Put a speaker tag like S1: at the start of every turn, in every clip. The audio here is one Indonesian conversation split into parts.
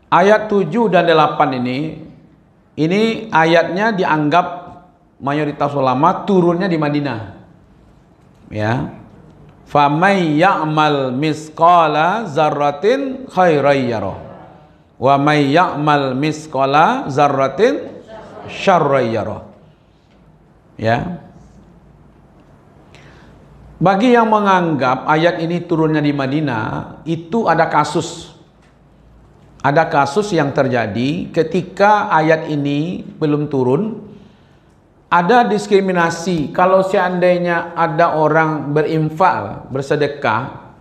S1: Ayat 7 dan 8 ini ayatnya dianggap mayoritas ulama turunnya di Madinah. Ya. Famay ya'mal misqala zarratin khairan yarah. Wa may ya'mal misqala zarratin syarran yarah. Ya. Bagi yang menganggap ayat ini turunnya di Madinah, itu ada kasus. Ada kasus yang terjadi ketika ayat ini belum turun. Ada diskriminasi. Kalau seandainya ada orang berinfak, bersedekah,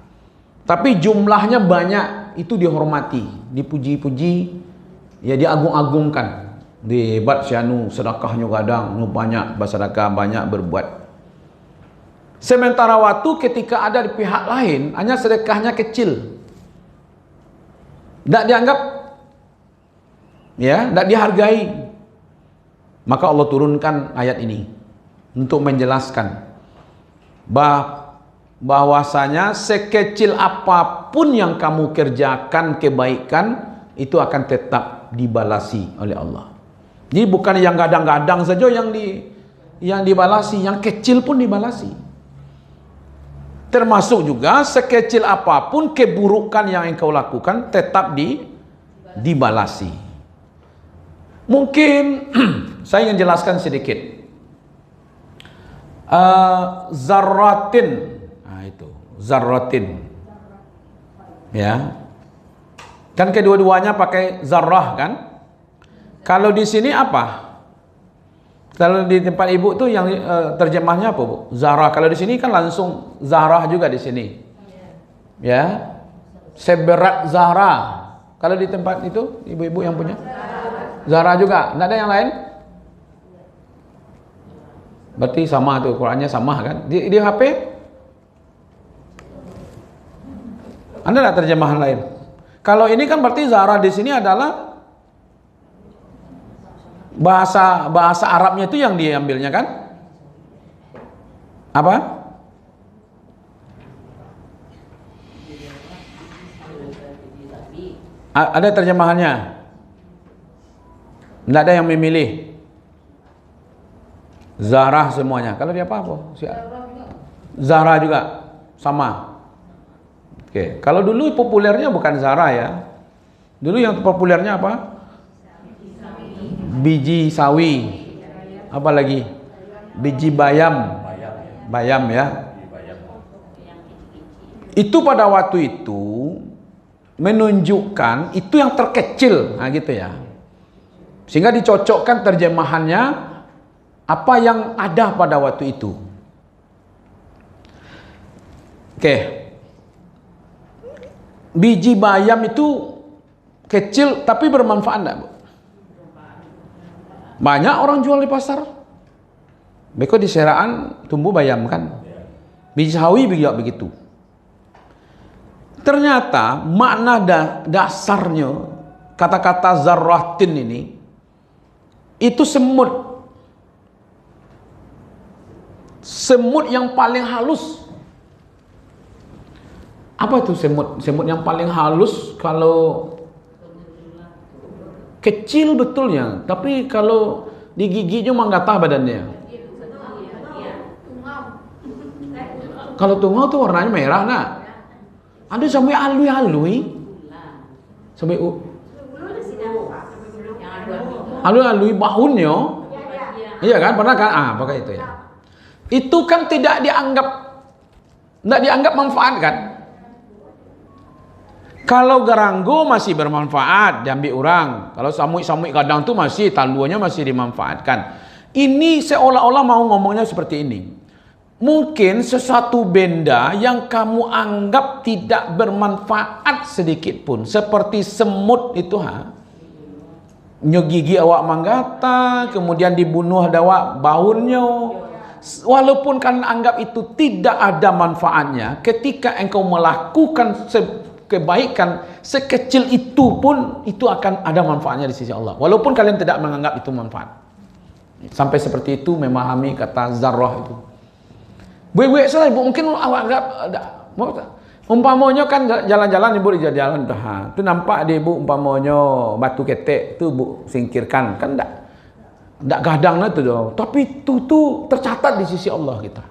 S1: tapi jumlahnya banyak, itu dihormati, dipuji-puji, ya diagung-agungkan. Hebat si anu, sedekahnya kadang banyak, bersedekah banyak, berbuat. Sementara waktu ketika ada di pihak lain, hanya sedekahnya kecil, tidak dianggap, ya, tidak dihargai. Maka Allah turunkan ayat ini untuk menjelaskan bahwasanya sekecil apapun yang kamu kerjakan kebaikan, itu akan tetap dibalasi oleh Allah. Jadi bukan yang gadang-gadang saja yang dibalasi, yang kecil pun dibalasi. Termasuk juga sekecil apapun keburukan yang engkau lakukan tetap dibalasi. Mungkin saya ingin jelaskan sedikit. Zarratin. Nah itu, zarratin. Ya. Kan kedua-duanya pakai zarrah kan? Kalau di sini apa? Kalau di tempat ibu tuh yang terjemahnya apa, Bu? Zarah. Kalau di sini kan langsung Zahrah juga di sini. Ya. Seberat Zahra. Kalau di tempat itu ibu-ibu yang punya Zahra juga. Enggak ada yang lain? Berarti sama tuh, Qurannya sama kan? Di HP? Ada enggak terjemahan lain? Kalau ini kan berarti Zahra di sini adalah bahasa Arabnya itu yang diambilnya kan? Apa? Ada terjemahannya? Tidak ada yang memilih. Zahrah semuanya. Kalau dia apa? Zahra juga sama. Oke. Kalau dulu populernya bukan Zahra ya. Dulu yang populernya apa? Biji sawi, apa lagi? Biji bayam, bayam ya. Itu pada waktu itu menunjukkan itu yang terkecil, nah gitu ya. Sehingga dicocokkan terjemahannya apa yang ada pada waktu itu. Oke. Biji bayam itu kecil tapi bermanfaat enggak, Bu? Banyak orang jual di pasar. Beko di Seraan tumbuh bayam kan. Biji sawi juga begitu. Ternyata makna dasarnya kata-kata zarratin ini itu semut. Semut yang paling halus. Apa itu semut? Semut yang paling halus kalau kecil betulnya, tapi kalau digiginya mah nggak tahu badannya. Kalau tungau tuh warnanya merah, nah. Ada sampai alui-alui, sampai alui-alui bahunnya. Iya kan, pernah kan? Pakai itu ya. Itu kan tidak dianggap manfaat kan? Kalau garanggo masih bermanfaat, diambil orang. Kalau samui-samui kadang tuh masih, taluannya masih dimanfaatkan. Ini seolah-olah mau ngomongnya seperti ini. Mungkin sesuatu benda yang kamu anggap tidak bermanfaat sedikit pun. Seperti semut itu, nyogigi awak manggata, kemudian dibunuh awak baunnya. Walaupun kan anggap itu tidak ada manfaatnya, ketika engkau melakukan kebaikan sekecil itu pun itu akan ada manfaatnya di sisi Allah, walaupun kalian tidak menganggap itu manfaat. Sampai seperti itu memahami kata zarrah itu. Buik-buik salah, Ibu, mungkin awak anggap Umpamanya kan jalan-jalan ibu di jalan tuh, tu nampak di ibu umpamanya batu ketek tu bu singkirkan kan ndak gadang lah tu doh. Tapi tu tercatat di sisi Allah kita.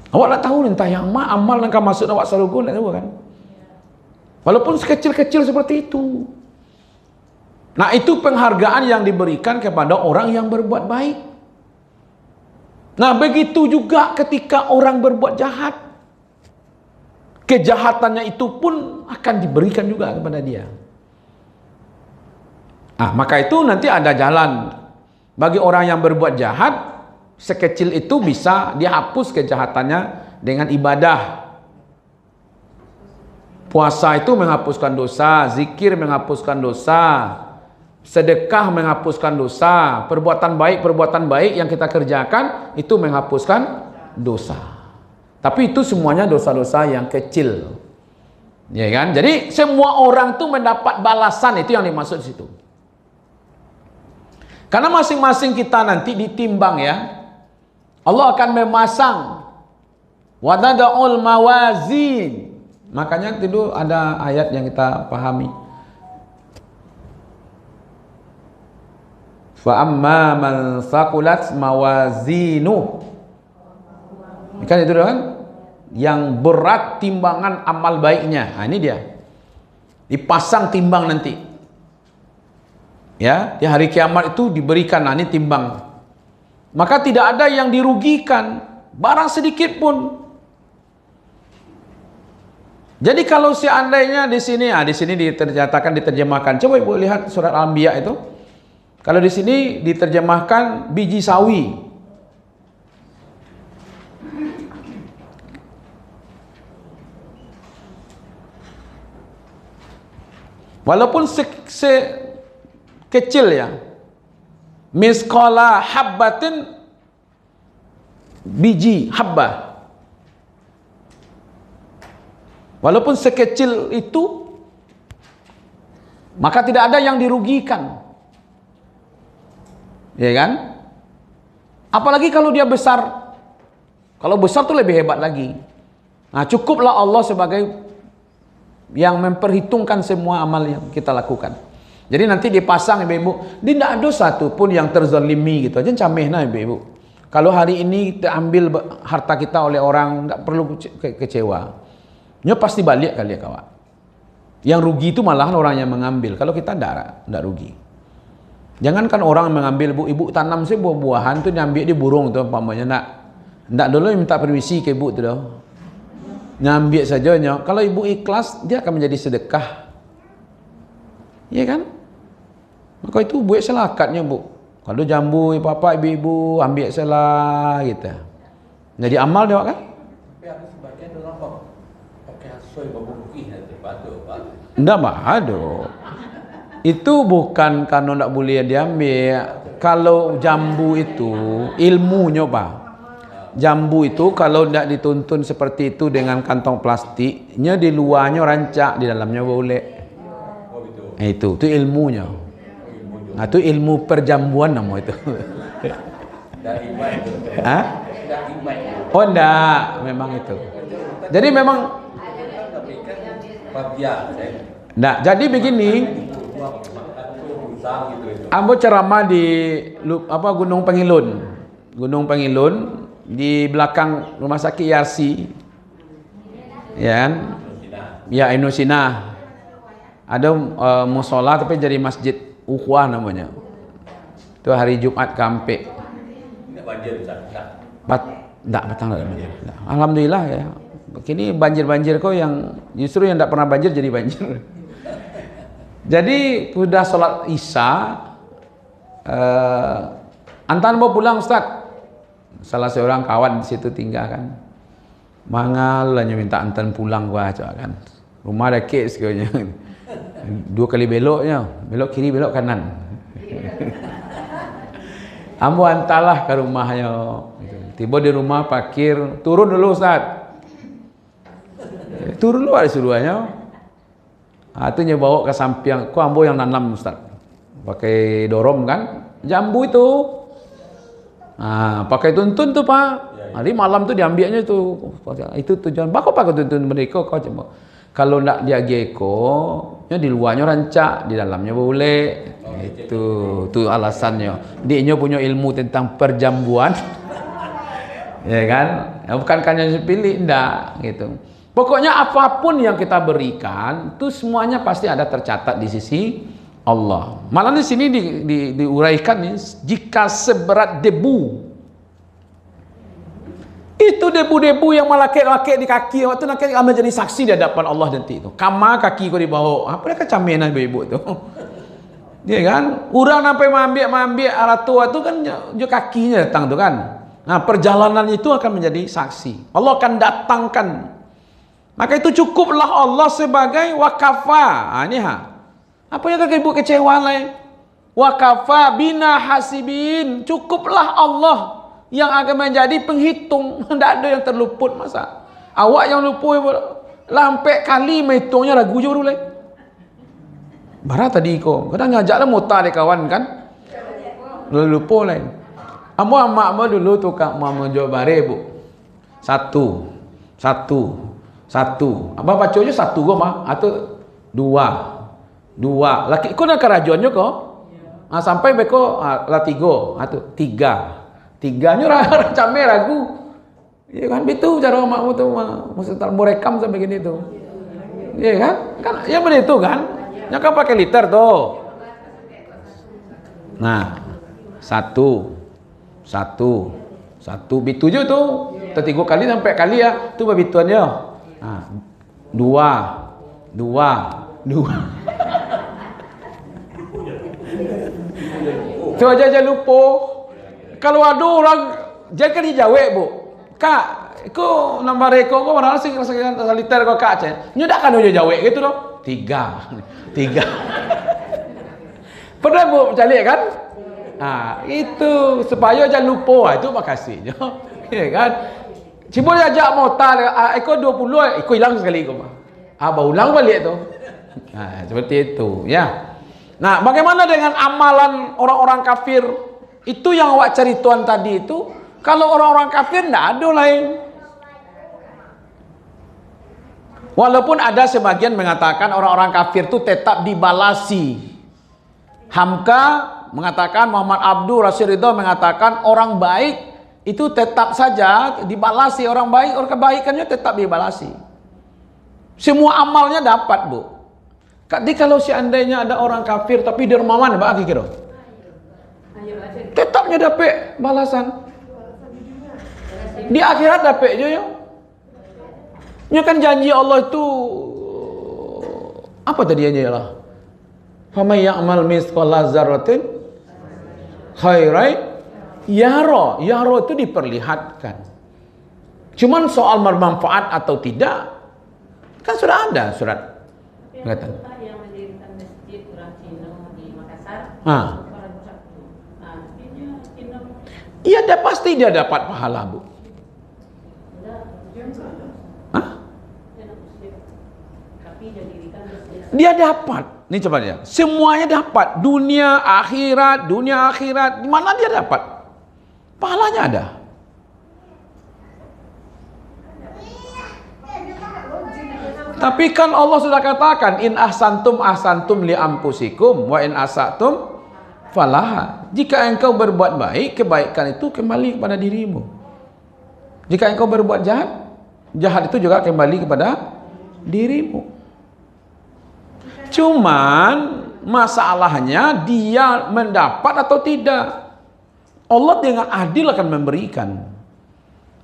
S1: Awak nak tahu entah yang amal yang kamu masuk awak surga nak tahu kan? Walaupun sekecil-kecil seperti itu. Nah itu penghargaan yang diberikan kepada orang yang berbuat baik. Nah begitu juga ketika orang berbuat jahat. Kejahatannya itu pun akan diberikan juga kepada dia. Maka itu nanti ada jalan. Bagi orang yang berbuat jahat, sekecil itu bisa dihapus kejahatannya dengan ibadah. Puasa itu menghapuskan dosa, zikir menghapuskan dosa, sedekah menghapuskan dosa, perbuatan baik yang kita kerjakan itu menghapuskan dosa. Tapi itu semuanya dosa-dosa yang kecil. Ya kan? Jadi semua orang tuh mendapat balasan, itu yang dimaksud situ. Karena masing-masing kita nanti ditimbang ya. Allah akan memasang wadada'ul mawazin. Makanya itu ada ayat yang kita pahami. Fa amma man saqulat mawazinu. Kan itu kan yang berat timbangan amal baiknya. Ini dia. Dipasang timbang nanti. Ya, di hari kiamat itu diberikan ini timbang. Maka tidak ada yang dirugikan barang sedikit pun. Jadi kalau seandainya di sini diterjemahkan. Coba Ibu lihat surat Al-Anbiya itu. Kalau di sini diterjemahkan biji sawi. Walaupun kecil ya. Misqala habbatin, biji habbah. Walaupun sekecil itu, maka tidak ada yang dirugikan. Ya kan? Apalagi kalau dia besar. Kalau besar itu lebih hebat lagi. Nah, cukuplah Allah sebagai yang memperhitungkan semua amal yang kita lakukan. Jadi nanti dipasang ibu-ibu, tidak ada satu pun yang terzalimi gitu aja, cameh nah ibu-ibu. Kalau hari ini kita ambil harta kita oleh orang, nggak perlu kecewa. Nya pasti balik kali ya kawan. Yang rugi itu malahan orang yang mengambil. Kalau kita tidak rugi. Jangankan orang mengambil, ibu tanam sih buah-buahan tuh diambil di burung tuh umpamanya ndak dulu minta permisi ke ibu tuh dah. Nyambil saja nya. Kalau ibu ikhlas, dia akan menjadi sedekah. Iya kan? Maka itu buat selakatnya bu. Kalau jambu bapak ibu ambil salah gitu. Jadi amal dia kan?
S2: Tapi ada sebagian orang pakai hasoi babu putih nanti batu.
S1: Enggak ada. Itu bukan karena tidak boleh diambil. Kalau jambu itu ilmunya pak. Jambu itu kalau tidak dituntun seperti itu dengan kantong plastiknya, di luarnya rancak, di dalamnya boleh. Itu ilmunya. Nah, itu ilmu perjambuan nama itu. Hah? Oh enggak, memang itu. Jadi memang enggak, jadi begini. Ambo ceramah di Gunung Pangilun. Gunung Pangilun di belakang rumah sakit Yarsi, ya kan? Ya Indosinah. Ada musola tapi jadi masjid Ukhwah namanya. Itu hari Jumat Kampe.
S2: Tidak banjir
S1: Enggak batang banjir. Alhamdulillah ya. Begini banjir-banjir kok yang justru yang tidak pernah banjir jadi banjir. Jadi sudah sholat Isya, antar mau pulang Ustaz. Salah seorang kawan di situ tinggal kan. Mangal lah minta antar pulang gua aja kan. Rumah ada kes kayaknya. 2 kali beloknya, belok kiri belok kanan. Ambo antarlah ke rumahnya. Tiba di rumah parkir, turun dulu Ustaz. Turun dulu ada suruhannya. Itu bawa ke samping, kok ambo yang nanam Ustaz. Pakai dorom kan, jambu itu. Pakai tuntun tuh Pak. Hari malam tuh diambilnya tuh. Itu tujuan. Bakal pakai tuntun mereka kau coba. Kalau nak dia geko, di luarnya rancak, di dalamnya boleh. Itu alasannya. Dia punya ilmu tentang perjambuan. Ya kan? Bukan hanya pilih enggak gitu. Pokoknya apapun yang kita berikan itu semuanya pasti ada tercatat di sisi Allah. Malah di sini diuraikan nih, jika seberat debu. Itu debu-debu yang melakit-lakit di kaki waktu nanti akan menjadi saksi di hadapan Allah nanti itu. Kama kaki kau dibawa. Apa dia kecaminan ibu tu? Dia kan, orang sampai mambik arah tua tu kan je kakinya datang tu kan. Nah, perjalanan itu akan menjadi saksi. Allah akan datangkan. Maka itu cukuplah Allah sebagai wakafa. Ini apa yang kakak ibu kecewa lain? Wakafa bina hasibin. Cukuplah Allah yang akan menjadi penghitung. Tidak ada yang terluput masa. Awak yang lupa lampai kali menghitungnya ragu je dulu. Barat tadi kau. Kadang ngajaklah mota dia kawan kan. Lalu lupa lain. Mak dulu tu kak mama jawab bare bu. Satu. Abang baca je satu kau mah. Atau dua. Laki kau nak kerajuannya kau. Sampai beko lah tiga. Tiganya macam ragu. Ya kan betul cara makmu tu mesti tak mau rekam sampai gini tu. Ya kan? Kan ya begitu kan? Yang kan pakai liter tu. Nah, satu bitu je tu. Tertiga kali sampai kali ya. Tu babituannya. Dua. Tu aja lupa. Kalau ada orang jangan dijawab bu. Kak, ko nombor reko ko mana sih liter ko kak cen. Nyodak kan udah jawab gitu loh. Tiga. Pernah bu cari kan? Itu supaya jangan lupa. Itu makasih. Ya kan? Cuma ajak motor, eko 20, eko hilang sekali ko mah. Ulang balik tu. Seperti itu, ya. Nah, bagaimana dengan amalan orang-orang kafir? Itu yang awak cari tuan tadi itu. Kalau orang-orang kafir tidak ada lain. Walaupun ada sebagian mengatakan orang-orang kafir itu tetap dibalasi. Hamka mengatakan, Muhammad Abdul Rashid Ridho mengatakan orang baik itu tetap saja dibalasi. Orang baik, orang kebaikannya tetap dibalasi. Semua amalnya dapat bu. Jadi kalau seandainya ada orang kafir tapi dermawan, apa kira? Tetapnya dapat balasan. Di akhirat dapat je ya. Ini kan janji Allah itu apa tadi aja lah. Faman ya'mal mithqala dzarratin khairan yara. Yara itu diperlihatkan. Cuman soal bermanfaat atau tidak kan sudah ada surat. Kata. Yang mendirikan masjid orang Cina di Makassar. Iya, pasti dia dapat pahala, Bu. Dia dapat. Ini coba dia. Semuanya dapat. Dunia akhirat. Di mana dia dapat? Pahalanya ada. Tapi kan Allah sudah katakan, in ahsantum li anfusikum wa in asatum falaha. Jika engkau berbuat baik, kebaikan itu kembali kepada dirimu. Jika engkau berbuat jahat, jahat itu juga kembali kepada dirimu. Cuman masalahnya dia mendapat atau tidak. Allah dengan adil akan memberikan.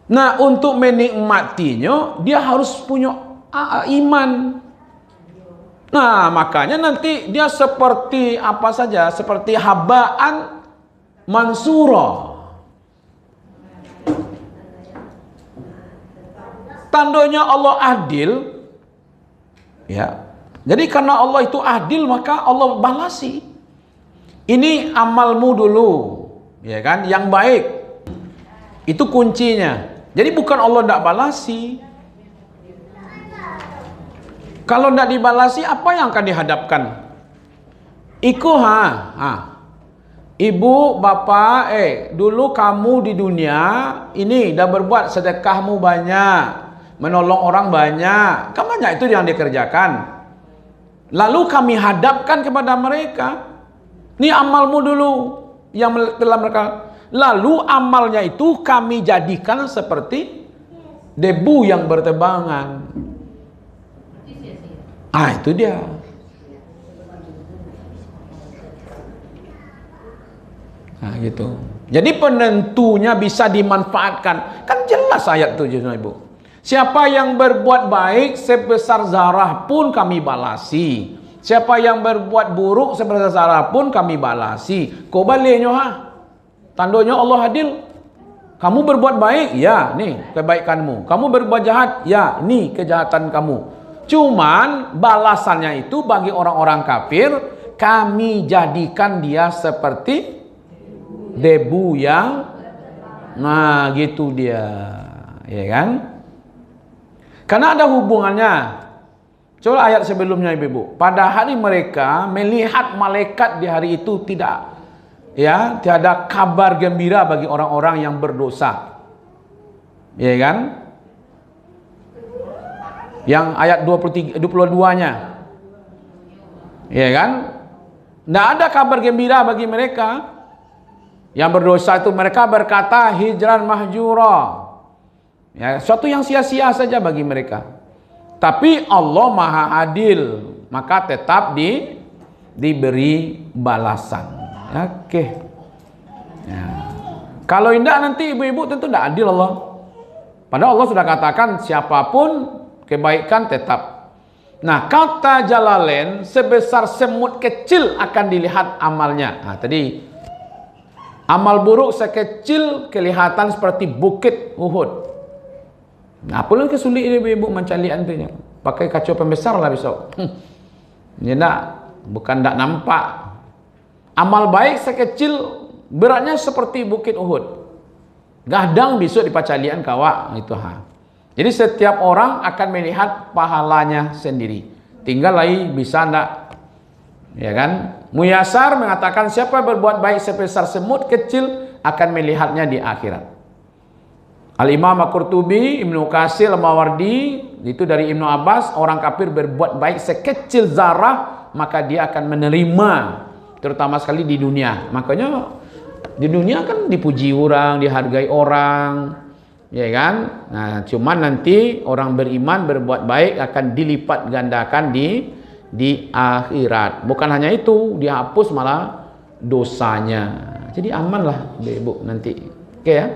S1: Nah, untuk menikmatinya dia harus punya iman. Nah, makanya nanti dia seperti apa saja, seperti habaan mansura. Tandanya Allah adil, ya. Jadi karena Allah itu adil, maka Allah balasi. Ini amalmu dulu, ya kan, yang baik. Itu kuncinya. Jadi bukan Allah tidak balasi. Kalau tidak dibalasi, apa yang akan dihadapkan? Ibu, bapak, dulu kamu di dunia ini dah berbuat sedekahmu banyak, menolong orang banyak, kan banyak itu yang dikerjakan. Lalu kami hadapkan kepada mereka, ini amalmu dulu yang telah mereka. Lalu amalnya itu kami jadikan seperti debu yang bertebangan. Itu dia. Gitu. Jadi penentunya bisa dimanfaatkan. Kan jelas ayat itu, Ibu. Siapa yang berbuat baik sebesar zarah pun kami balasi. Siapa yang berbuat buruk sebesar zarah pun kami balasi. Kau baliknya tandanya Allah adil. Kamu berbuat baik, ya, nih kebaikanmu. Kamu berbuat jahat, ya, ini kejahatan kamu. Cuman balasannya itu bagi orang-orang kafir, kami jadikan dia seperti debu yang, gitu dia, ya kan? Karena ada hubungannya. Coba ayat sebelumnya, Ibu. Pada hari mereka melihat malaikat di hari itu tiada kabar gembira bagi orang-orang yang berdosa. Ya kan? Yang ayat 22-nya. Ya kan? Tidak ada kabar gembira bagi mereka. Yang berdosa itu mereka berkata hijran mahjura. Ya, suatu yang sia-sia saja bagi mereka. Tapi Allah Maha Adil, maka tetap diberi balasan. Oke. Ya. Kalau tidak nanti ibu-ibu tentu tidak adil Allah. Padahal Allah sudah katakan siapapun kebaikan tetap. Nah, kata Jalalain, sebesar semut kecil akan dilihat amalnya. Tadi amal buruk sekecil kelihatan seperti bukit Uhud. Apalah kesulit ibu-ibu mencalian tu, pakai kaca pembesar lah besok. Ini bukan tak nampak. Amal baik sekecil beratnya seperti bukit Uhud. Gadang besok di pacalian kawak itu Jadi setiap orang akan melihat pahalanya sendiri. Tinggal lagi bisa ndak, ya kan? Muyasar mengatakan siapa berbuat baik sebesar semut kecil akan melihatnya di akhirat. Al-Imam Al-Qurtubi, Ibnu Katsir, Al-Mawardi, itu dari Ibnu Abbas, orang kafir berbuat baik sekecil zarah maka dia akan menerima, terutama sekali di dunia. Makanya di dunia kan dipuji orang, dihargai orang, ya kan? Nah, cuman nanti orang beriman berbuat baik akan dilipat gandakan di akhirat. Bukan hanya itu, dihapus malah dosanya. Jadi aman lah Ibu nanti. Oke ya?